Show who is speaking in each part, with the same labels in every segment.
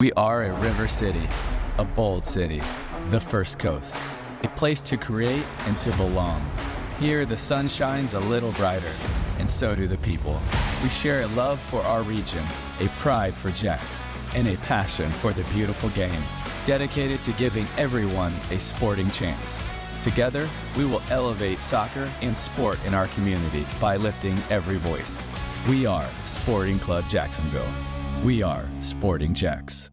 Speaker 1: We are a river city, a bold city, the First Coast, a place to create and to belong. Here, the sun shines a little brighter, and so do the people. We share a love for our region, a pride for JAX, and a passion for the beautiful game, dedicated to giving everyone a sporting chance. Together, we will elevate soccer and sport in our community by lifting every voice. We are Sporting Club Jacksonville. We are Sporting JAX.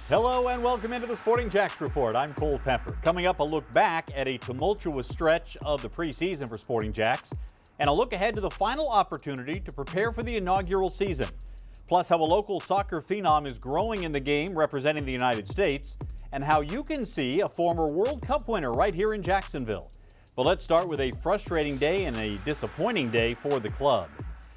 Speaker 2: Hello and welcome into the Sporting JAX Report. I'm Cole Pepper. Coming up, a look back at a tumultuous stretch of the preseason for Sporting JAX, and a look ahead to the final opportunity to prepare for the inaugural season. Plus, how a local soccer phenom is growing in the game representing the United States, and how you can see a former World Cup winner right here in Jacksonville. But let's start with a frustrating day and a disappointing day for the club.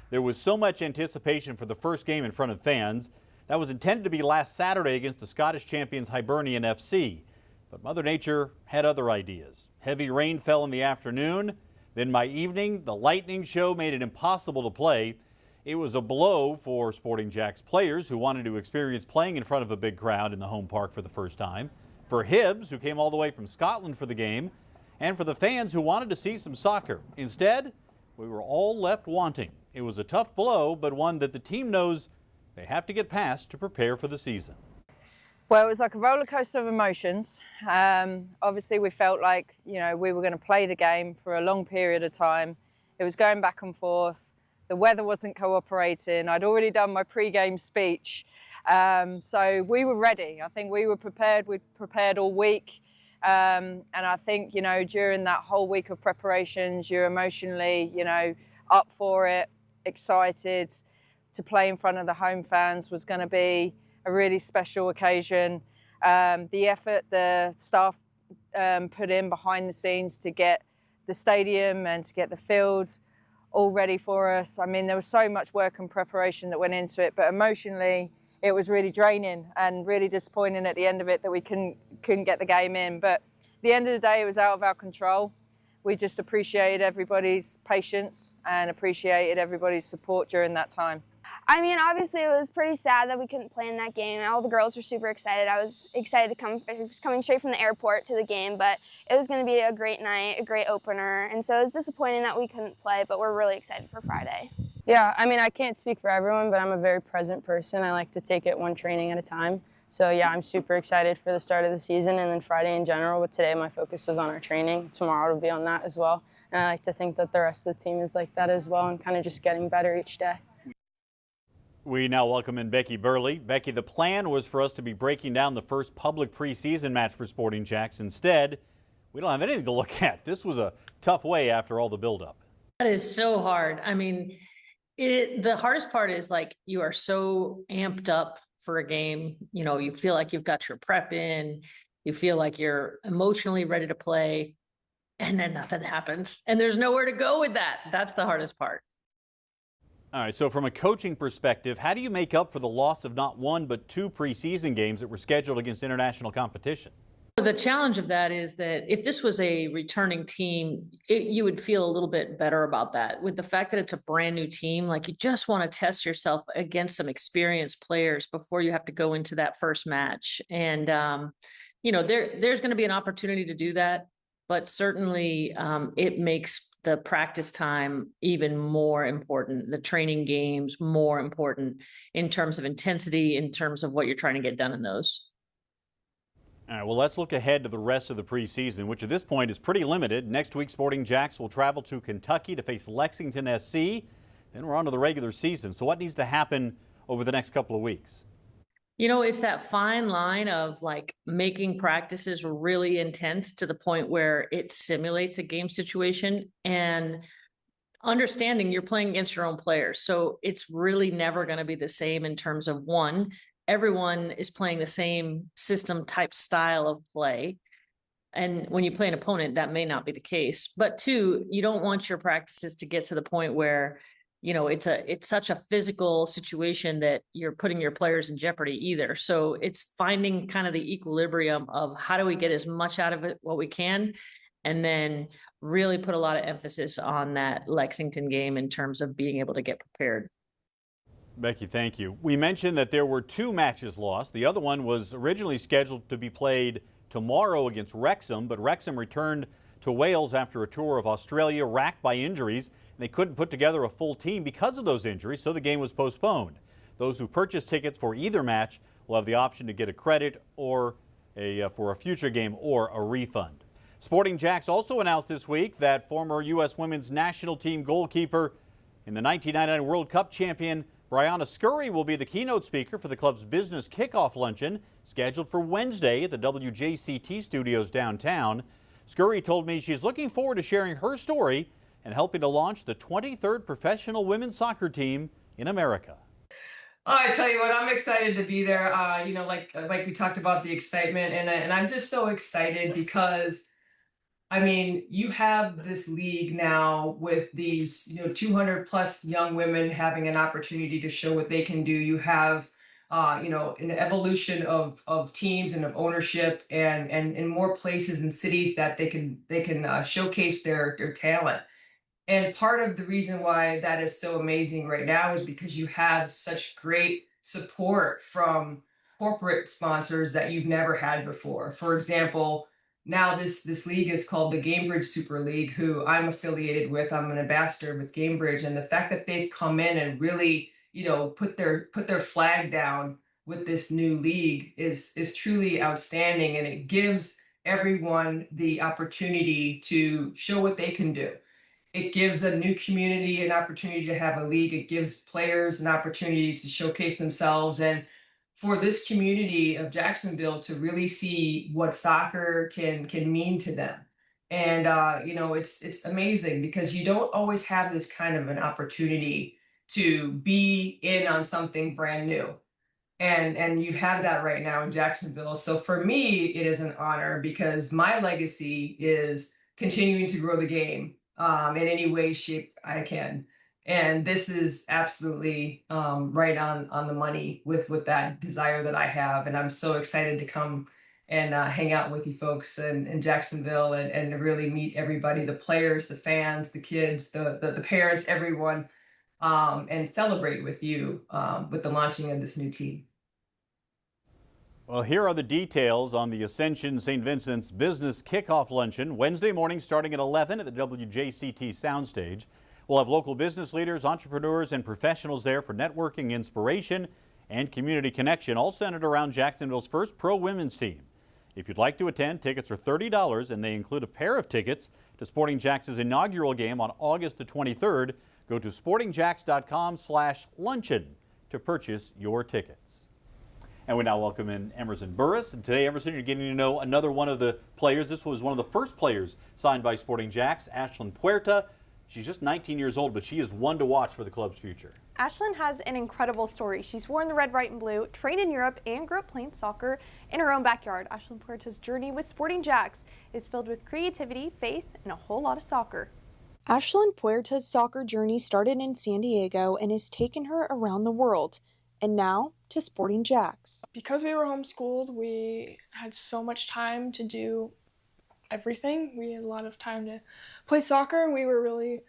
Speaker 2: There was so much anticipation for the first game in front of fans. That was intended to be last Saturday against the Scottish champions Hibernian FC. But Mother Nature had other ideas. Heavy rain fell in the afternoon. Then by evening, the lightning show made it impossible to play. It was a blow for Sporting JAX players who wanted to experience playing in front of a big crowd in the home park for the first time, for Hibs, who came all the way from Scotland for the game, and for the fans who wanted to see some soccer. Instead, we were all left wanting. It was a tough blow, but one that the team knows they have to get past to prepare for the season.
Speaker 3: Well, it was like a roller coaster of emotions. Obviously, we felt like, we were going to play the game for a long period of time. It was going back and forth. The weather wasn't cooperating. I'd already done my pre-game speech. So we were ready. I think we were prepared. We'd prepared all week. And I think, during that whole week of preparations, you're emotionally, up for it, excited. To play in front of the home fans was going to be a really special occasion. The effort the staff put in behind the scenes to get the stadium and to get the fields all ready for us. I mean, there was so much work and preparation that went into it, but emotionally it was really draining and really disappointing at the end of it that we couldn't get the game in. But at the end of the day, it was out of our control. We just appreciated everybody's patience and appreciated everybody's support during that time.
Speaker 4: I mean, obviously it was pretty sad that we couldn't play in that game. All the girls were super excited. I was excited to come. I was coming straight from the airport to the game, but it was going to be a great night, a great opener. And so it was disappointing that we couldn't play, but we're really excited for Friday.
Speaker 5: Yeah, I mean, I can't speak for everyone, but I'm a very present person. I like to take it one training at a time. So yeah, I'm super excited for the start of the season and then Friday in general. But today my focus was on our training. Tomorrow it'll be on that as well. And I like to think that the rest of the team is like that as well and kind of just getting better each day.
Speaker 2: We now welcome in Becky Burley. Becky, the plan was for us to be breaking down the first public preseason match for Sporting JAX. Instead, we don't have anything to look at. This was a tough way after all the buildup.
Speaker 6: That is so hard. I mean, the hardest part is like you are so amped up for a game. You feel like you've got your prep in. You feel like you're emotionally ready to play. And then nothing happens. And there's nowhere to go with that. That's the hardest part.
Speaker 2: All right, so from a coaching perspective, how do you make up for the loss of not one but two preseason games that were scheduled against international competition?
Speaker 6: The challenge of that is that if this was a returning team, you would feel a little bit better about that. With the fact that it's a brand new team, like you just want to test yourself against some experienced players before you have to go into that first match. And, there's going to be an opportunity to do that, but certainly it makes the practice time even more important, the training games more important in terms of intensity, in terms of what you're trying to get done in those.
Speaker 2: All right, well, let's look ahead to the rest of the preseason, which at this point is pretty limited. Next week, Sporting JAX will travel to Kentucky to face Lexington SC. Then we're on to the regular season. So what needs to happen over the next couple of weeks?
Speaker 6: It's that fine line of like making practices really intense to the point where it simulates a game situation and understanding you're playing against your own players. So it's really never going to be the same in terms of everyone is playing the same system type style of play. And when you play an opponent, that may not be the case. But two, you don't want your practices to get to the point where, it's such a physical situation that you're putting your players in jeopardy either. So it's finding kind of the equilibrium of how do we get as much out of it, what we can, and then really put a lot of emphasis on that Lexington game in terms of being able to get prepared.
Speaker 2: Becky, thank you. We mentioned that there were 2 matches lost. The other one was originally scheduled to be played tomorrow against Wrexham, but Wrexham returned to Wales after a tour of Australia, racked by injuries. They couldn't put together a full team because of those injuries, so the game was postponed. Those who purchase tickets for either match will have the option to get a credit or for a future game or a refund. Sporting JAX also announced this week that former U.S. women's national team goalkeeper and the 1999 World Cup champion Brianna Scurry will be the keynote speaker for the club's business kickoff luncheon scheduled for Wednesday at the WJCT studios downtown. Scurry told me she's looking forward to sharing her story and helping to launch the 23rd professional women's soccer team in America.
Speaker 7: Oh, I tell you what, I'm excited to be there. Like we talked about the excitement, and I'm just so excited because, I mean, you have this league now with these, 200 plus young women having an opportunity to show what they can do. You have, an evolution of teams and of ownership and in more places and cities that they can showcase their talent. And part of the reason why that is so amazing right now is because you have such great support from corporate sponsors that you've never had before. For example, now this league is called the Gamebridge Super League, who I'm affiliated with. I'm an ambassador with Gamebridge, and the fact that they've come in and really, put their flag down with this new league is truly outstanding, and it gives everyone the opportunity to show what they can do. It gives a new community an opportunity to have a league. It gives players an opportunity to showcase themselves, and for this community of Jacksonville to really see what soccer can mean to them. And it's amazing because you don't always have this kind of an opportunity to be in on something brand new. And you have that right now in Jacksonville. So for me, it is an honor because my legacy is continuing to grow the game in any way, shape I can. And this is absolutely right on the money with that desire that I have. And I'm so excited to come and hang out with you folks in Jacksonville and really meet everybody, the players, the fans, the kids, the parents, everyone, and celebrate with you with the launching of this new team.
Speaker 2: Well, here are the details on the Ascension St. Vincent's Business Kickoff Luncheon, Wednesday morning starting at 11 at the WJCT Soundstage. We'll have local business leaders, entrepreneurs, and professionals there for networking, inspiration, and community connection, all centered around Jacksonville's first pro women's team. If you'd like to attend, tickets are $30, and they include a pair of tickets to Sporting JAX's inaugural game on August the 23rd. Go to sportingjax.com/luncheon to purchase your tickets. And we now welcome in Emerson Burris. And today, Emerson, you're getting to know another one of the players. This was one of the first players signed by Sporting JAX, Ashlyn Puerta. She's just 19 years old, but she is one to watch for the club's future.
Speaker 8: Ashlyn has an incredible story. She's worn the red, white, and blue, trained in Europe, and grew up playing soccer in her own backyard. Ashlyn Puerta's journey with Sporting JAX is filled with creativity, faith, and a whole lot of soccer.
Speaker 9: Ashlyn Puerta's soccer journey started in San Diego and has taken her around the world, and now to Sporting JAX.
Speaker 10: Because we were homeschooled, we had so much time to do everything. We had a lot of time to play soccer. We were really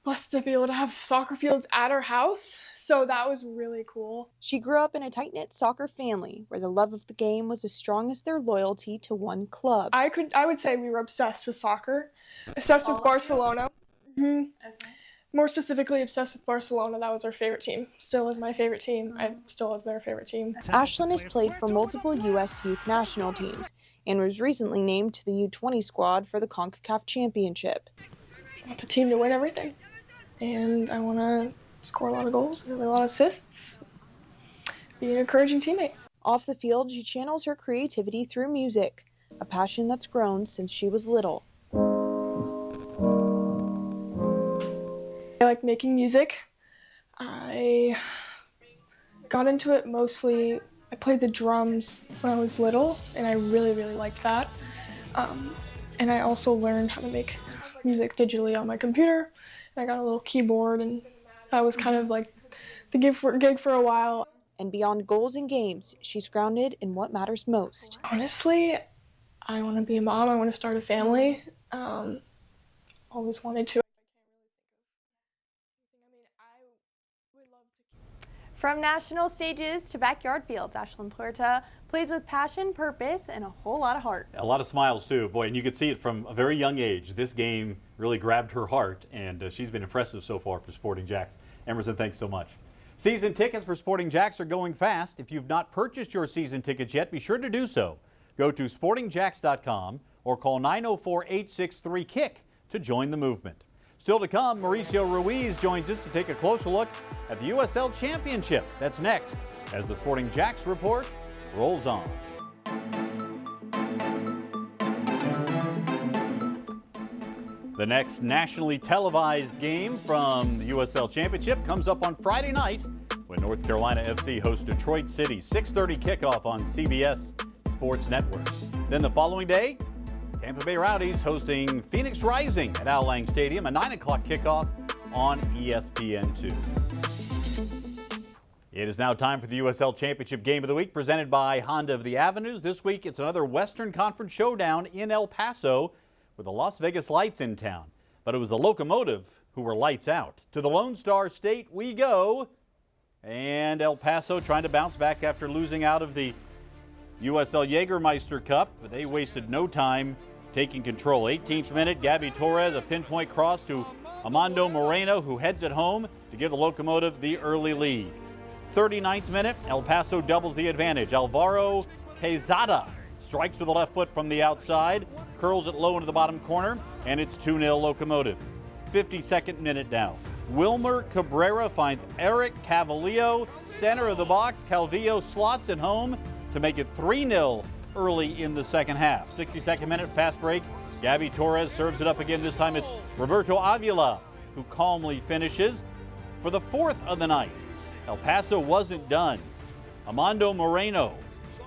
Speaker 10: blessed to be able to have soccer fields at our house, so that was really cool.
Speaker 9: She grew up in a tight-knit soccer family where the love of the game was as strong as their loyalty to one club.
Speaker 10: I would say we were obsessed with soccer, obsessed with Barcelona. Mm-hmm. Okay. More specifically, obsessed with Barcelona. That was our favorite team. Still is my favorite team. I still is their favorite team.
Speaker 9: Ashlyn has played for multiple U.S. youth national teams and was recently named to the U20 squad for the CONCACAF Championship.
Speaker 10: I want the team to win everything, and I want to score a lot of goals, and a lot of assists, be an encouraging teammate.
Speaker 9: Off the field, she channels her creativity through music, a passion that's grown since she was little.
Speaker 10: I like making music. I got into it mostly, I played the drums when I was little, and I really, really liked that. And I also learned how to make music digitally on my computer. I got a little keyboard, and that was kind of like the gig for a while.
Speaker 9: And beyond goals and games, she's grounded in what matters most.
Speaker 10: Honestly, I want to be a mom. I want to start a family. Always wanted to.
Speaker 8: From national stages to backyard fields, Ashlyn Puerta plays with passion, purpose, and a whole lot of heart.
Speaker 2: A lot of smiles too, boy, and you could see it from a very young age. This game really grabbed her heart, and she's been impressive so far for Sporting JAX. Emerson, thanks so much. Season tickets for Sporting JAX are going fast. If you've not purchased your season tickets yet, be sure to do so. Go to sportingjax.com or call 904-863-KICK to join the movement. Still to come, Mauricio Ruiz joins us to take a closer look at the USL Championship. That's next as the Sporting JAX report rolls on. The next nationally televised game from the USL Championship comes up on Friday night when North Carolina FC hosts Detroit City. 6:30 kickoff on CBS Sports Network. Then the following day, Tampa Bay Rowdies hosting Phoenix Rising at Al Lang Stadium, a 9 o'clock kickoff on ESPN2. It is now time for the USL Championship Game of the Week, presented by Honda of the Avenues. This week, it's another Western Conference showdown in El Paso with the Las Vegas Lights in town. But it was the Locomotive who were lights out. To the Lone Star State we go. And El Paso trying to bounce back after losing out of the USL Jägermeister Cup, but they wasted no time taking control. 18th minute, Gabby Torres, a pinpoint cross to Armando Moreno, who heads it home to give the Locomotive the early lead. 39th minute, El Paso doubles the advantage. Alvaro Quezada strikes with the left foot from the outside, curls it low into the bottom corner, and it's 2-0 Locomotive. 52nd minute now. Wilmer Cabrera finds Eric Cavalillo, center of the box. Calvillo slots it home to make it 3-0 early in the second half. 62nd minute, fast break. Gabby Torres serves it up again. This time it's Roberto Avila who calmly finishes for the fourth of the night. El Paso wasn't done. Armando Moreno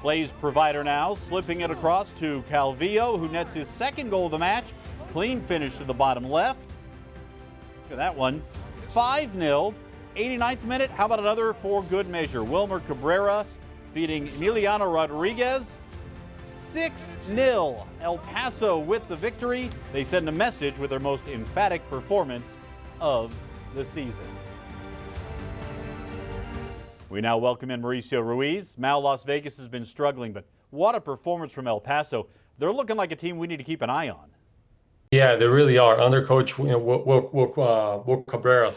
Speaker 2: plays provider now, slipping it across to Calvillo, who nets his second goal of the match. Clean finish to the bottom left. Look at that one. 5-0. 89th minute, how about another for good measure? Wilmer Cabrera feeding Emiliano Rodriguez. 6-0. El Paso with the victory. They send a message with their most emphatic performance of the season. We now welcome in Mauricio Ruiz. Mal, Las Vegas has been struggling, but what a performance from El Paso. They're looking like a team we need to keep an eye on.
Speaker 11: Yeah, they really are. Under coach Will Cabrera,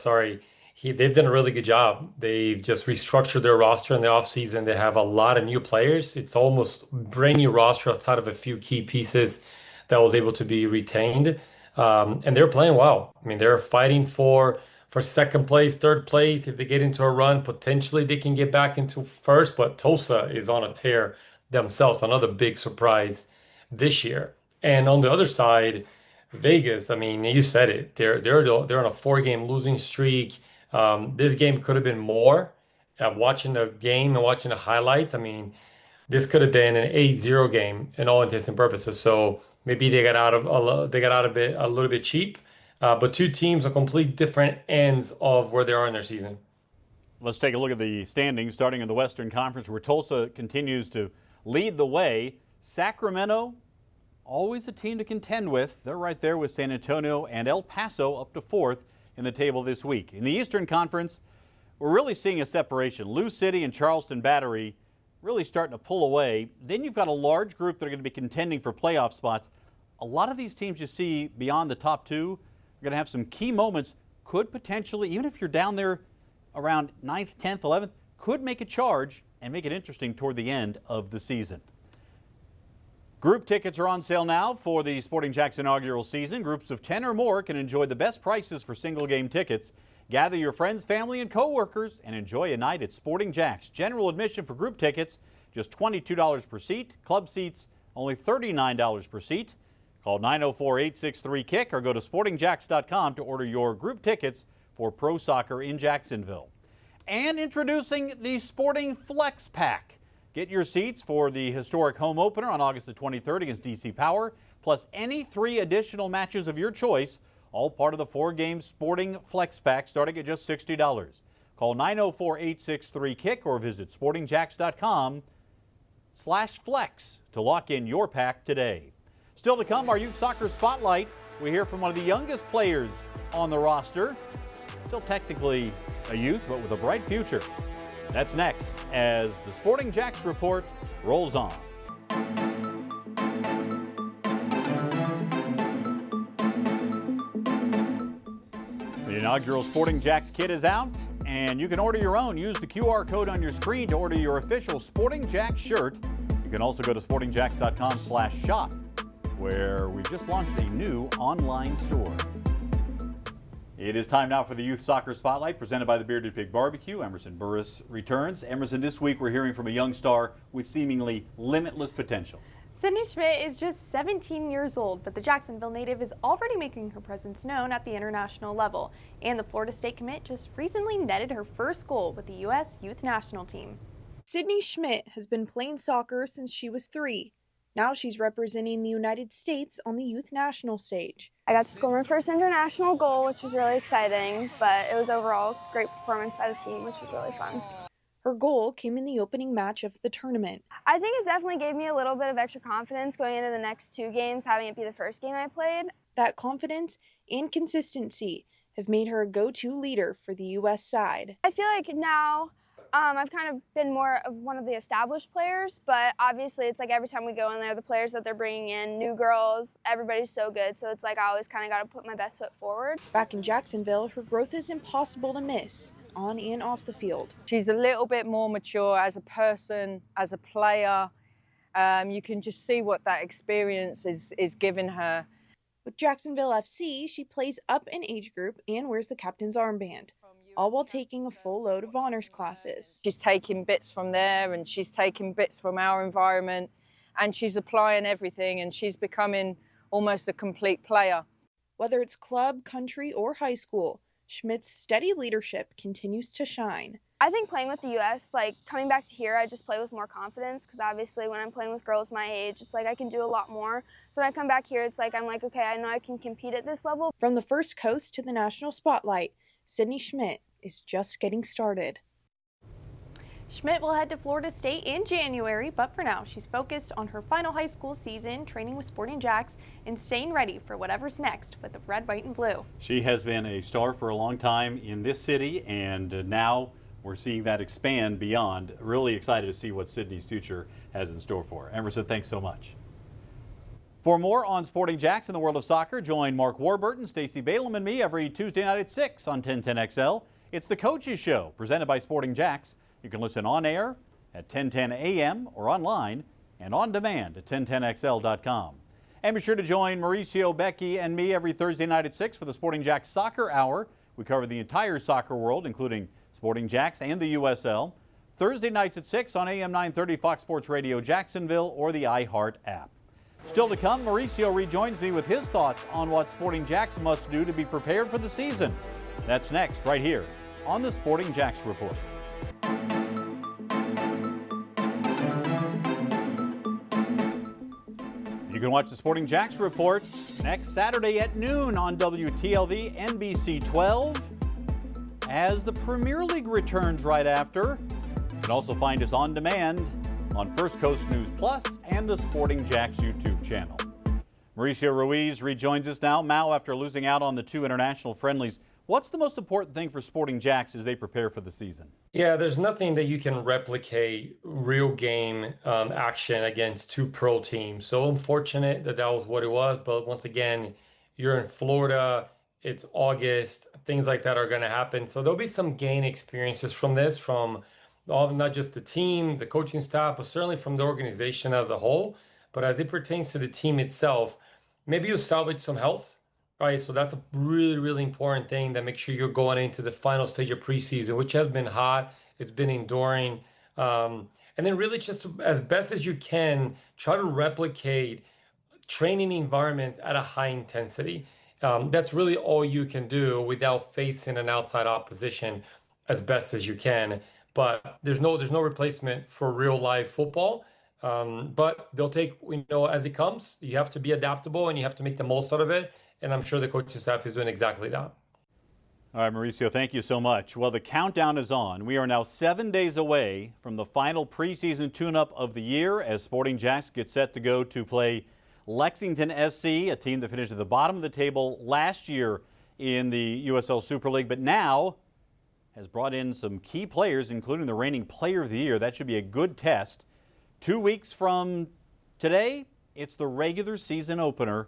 Speaker 11: they've done a really good job. They've just restructured their roster in the offseason. They have a lot of new players. It's almost brand new roster outside of a few key pieces that was able to be retained. And they're playing well. I mean, they're fighting for second place, third place. If they get into a run, potentially they can get back into first. But Tulsa is on a tear themselves, another big surprise this year. And on the other side, Vegas, I mean, you said it. They're on a 4-game losing streak. This game could have been more. Watching the game and watching the highlights, I mean, this could have been an 8-0 game in all intents and purposes. So maybe they got out of it a little bit cheap. But two teams on complete different ends of where they are in their season.
Speaker 2: Let's take a look at the standings, starting in the Western Conference, where Tulsa continues to lead the way. Sacramento, always a team to contend with. They're right there with San Antonio and El Paso up to fourth in the table this week. In the Eastern Conference, we're really seeing a separation. Lou City and Charleston Battery really starting to pull away. Then you've got a large group that are going to be contending for playoff spots. A lot of these teams you see beyond the top two are going to have some key moments, could potentially, even if you're down there around 9th, 10th, 11th, could make a charge and make it interesting toward the end of the season. Group tickets are on sale now for the Sporting JAX inaugural season. Groups of 10 or more can enjoy the best prices for single game tickets. Gather your friends, family, and coworkers and enjoy a night at Sporting JAX. General admission for group tickets, just $22 per seat. Club seats, only $39 per seat. Call 904-863-KICK or go to sportingjax.com to order your group tickets for pro soccer in Jacksonville. And introducing the Sporting Flex Pack. Get your seats for the historic home opener on August the 23rd against DC Power, plus any 3 additional matches of your choice, all part of the 4-game Sporting Flex Pack starting at just $60. Call 904-863-KICK or visit sportingjax.com/flex to lock in your pack today. Still to come, our Youth Soccer Spotlight. We hear from one of the youngest players on the roster. Still technically a youth, but with a bright future. That's next as the Sporting JAX report rolls on. The inaugural Sporting JAX kit is out, and you can order your own. Use the QR code on your screen to order your official Sporting JAX shirt. You can also go to sportingjax.com/shop, where we just launched a new online store. It is time now for the Youth Soccer Spotlight, presented by the Bearded Pig Barbecue. Emerson Burris returns. Emerson, this week we're hearing from a young star with seemingly limitless potential.
Speaker 8: Sydney Schmidt is just 17 years old, but the Jacksonville native is already making her presence known at the international level. And the Florida State commit just recently netted her first goal with the U.S. Youth National Team.
Speaker 9: Sydney Schmidt has been playing soccer since she was 3. Now she's representing the United States on the youth national stage.
Speaker 4: I got to score my first international goal, which was really exciting, but it was overall a great performance by the team, which was really fun.
Speaker 9: Her goal came in the opening match of the tournament.
Speaker 4: I think it definitely gave me a little bit of extra confidence going into the next 2 games, having it be the first game I played.
Speaker 9: That confidence and consistency have made her a go-to leader for the U.S. side.
Speaker 4: I feel like now I've kind of been more of one of the established players, but obviously it's like every time we go in there, the players that they're bringing in, new girls, everybody's so good. So it's like I always kind of got to put my best foot forward.
Speaker 9: Back in Jacksonville, her growth is impossible to miss, on and off the field.
Speaker 3: She's a little bit more mature as a person, as a player. You can just see what that experience is giving her.
Speaker 9: With Jacksonville FC, she plays up an age group and wears the captain's armband, all while taking a full load of honors classes.
Speaker 3: She's taking bits from there and she's taking bits from our environment and she's applying everything and she's becoming almost a complete player.
Speaker 9: Whether it's club, country, or high school, Schmidt's steady leadership continues to shine.
Speaker 4: I think playing with the U.S., like coming back to here, I just play with more confidence because obviously when I'm playing with girls my age, it's like I can do a lot more. So when I come back here, it's like I'm like, okay, I know I can compete at this level.
Speaker 9: From the first coast to the national spotlight, Sydney Schmidt is just getting started.
Speaker 8: Schmidt will head to Florida State in January, but for now, she's focused on her final high school season, training with Sporting JAX, and staying ready for whatever's next with the red, white, and blue.
Speaker 2: She has been a star for a long time in this city, and now we're seeing that expand beyond. Really excited to see what Sydney's future has in store for her. Emerson, thanks so much. For more on Sporting JAX in the world of soccer, join Mark Warburton, Stacey Balaam, and me every Tuesday night at 6 on 1010XL. It's the Coaches Show, presented by Sporting JAX. You can listen on air at 1010 a.m. or online and on demand at 1010XL.com. And be sure to join Mauricio, Becky, and me every Thursday night at 6 for the Sporting JAX Soccer Hour. We cover the entire soccer world, including Sporting JAX and the USL. Thursday nights at 6 on AM 930 Fox Sports Radio Jacksonville or the iHeart app. Still to come, Mauricio rejoins me with his thoughts on what Sporting JAX must do to be prepared for the season. That's next, right here on the Sporting JAX Report. You can watch the Sporting JAX Report next Saturday at noon on WTLV NBC 12 as the Premier League returns right after. You can also find us on demand on First Coast News Plus and the Sporting JAX YouTube channel. Mauricio Ruiz rejoins us now. Mao, after losing out on the 2 international friendlies, what's the most important thing for Sporting JAX as they prepare for the season?
Speaker 11: Yeah, there's nothing that you can replicate real game action against 2 pro teams. So unfortunate that that was what it was. But once again, you're in Florida. It's August. Things like that are going to happen. So there'll be some gain experiences from this, from not just the team, the coaching staff, but certainly from the organization as a whole. But as it pertains to the team itself, maybe you'll salvage some health, right? So that's a really, really important thing, that make sure you're going into the final stage of preseason, which has been hot. It's been enduring. And then really just as best as you can, try to replicate training environments at a high intensity. That's really all you can do without facing an outside opposition as best as you can. But there's no replacement for real life football. But they'll take, as it comes. You have to be adaptable and you have to make the most out of it. And I'm sure the coaching staff is doing exactly that.
Speaker 2: All right, Mauricio, thank you so much. Well, the countdown is on. We are now 7 days away from the final preseason tune-up of the year as Sporting JAX gets set to go to play Lexington SC, a team that finished at the bottom of the table last year in the USL Super League, but now has brought in some key players, including the reigning player of the year. That should be a good test. 2 weeks from today, it's the regular season opener,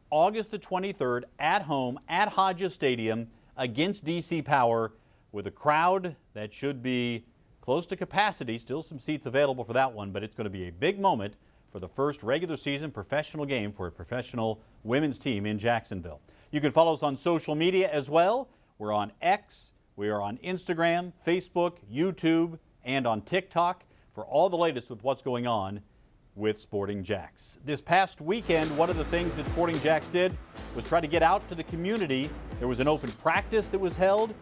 Speaker 2: August the 23rd, at home at Hodges Stadium against DC Power, with a crowd that should be close to capacity. Still some seats available for that one, but it's going to be a big moment for the first regular season professional game for a professional women's team in Jacksonville. You can follow us on social media as well. We're on X, we are on Instagram, Facebook, YouTube, and on TikTok for all the latest with what's going on with Sporting JAX. This past weekend, one of the things that Sporting JAX did was try to get out to the community. There was an open practice that was held,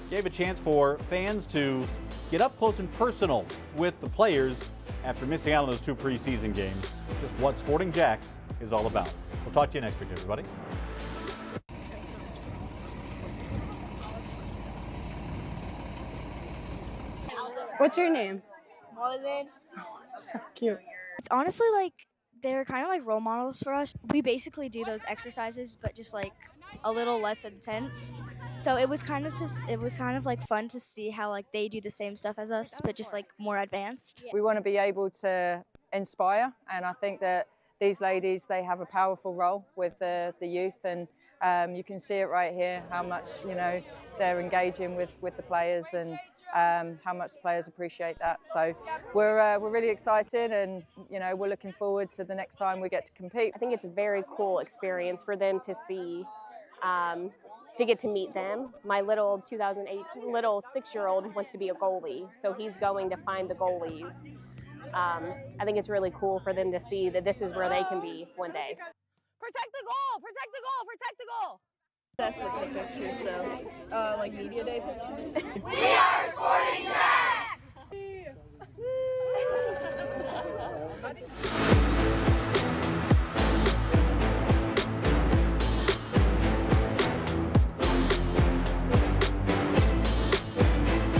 Speaker 2: gave a chance for fans to get up close and personal with the players after missing out on those 2 preseason games. Just what Sporting JAX is all about. We'll talk to you next week, everybody.
Speaker 12: What's your name?
Speaker 13: Marlon.
Speaker 12: So cute.
Speaker 13: It's honestly like they're kind of like role models for us. We basically do those exercises, but just like a little less intense. So it was kind of like fun to see how like they do the same stuff as us, but just like more advanced.
Speaker 3: We want to be able to inspire, and I think that these ladies, they have a powerful role with the youth, and you can see it right here how much they're engaging with the players, and how much the players appreciate that. So we're really excited, and we're looking forward to the next time we get to compete.
Speaker 12: I think it's a very cool experience for them to see, to get to meet them. My little 2008 little 6-year-old wants to be a goalie, so he's going to find the goalies. I think it's really cool for them to see that this is where they can be one day.
Speaker 14: Protect the goal! Protect the goal! Protect the goal!
Speaker 15: That's with the pictures, so like media day pictures.
Speaker 14: We are Sporting JAX!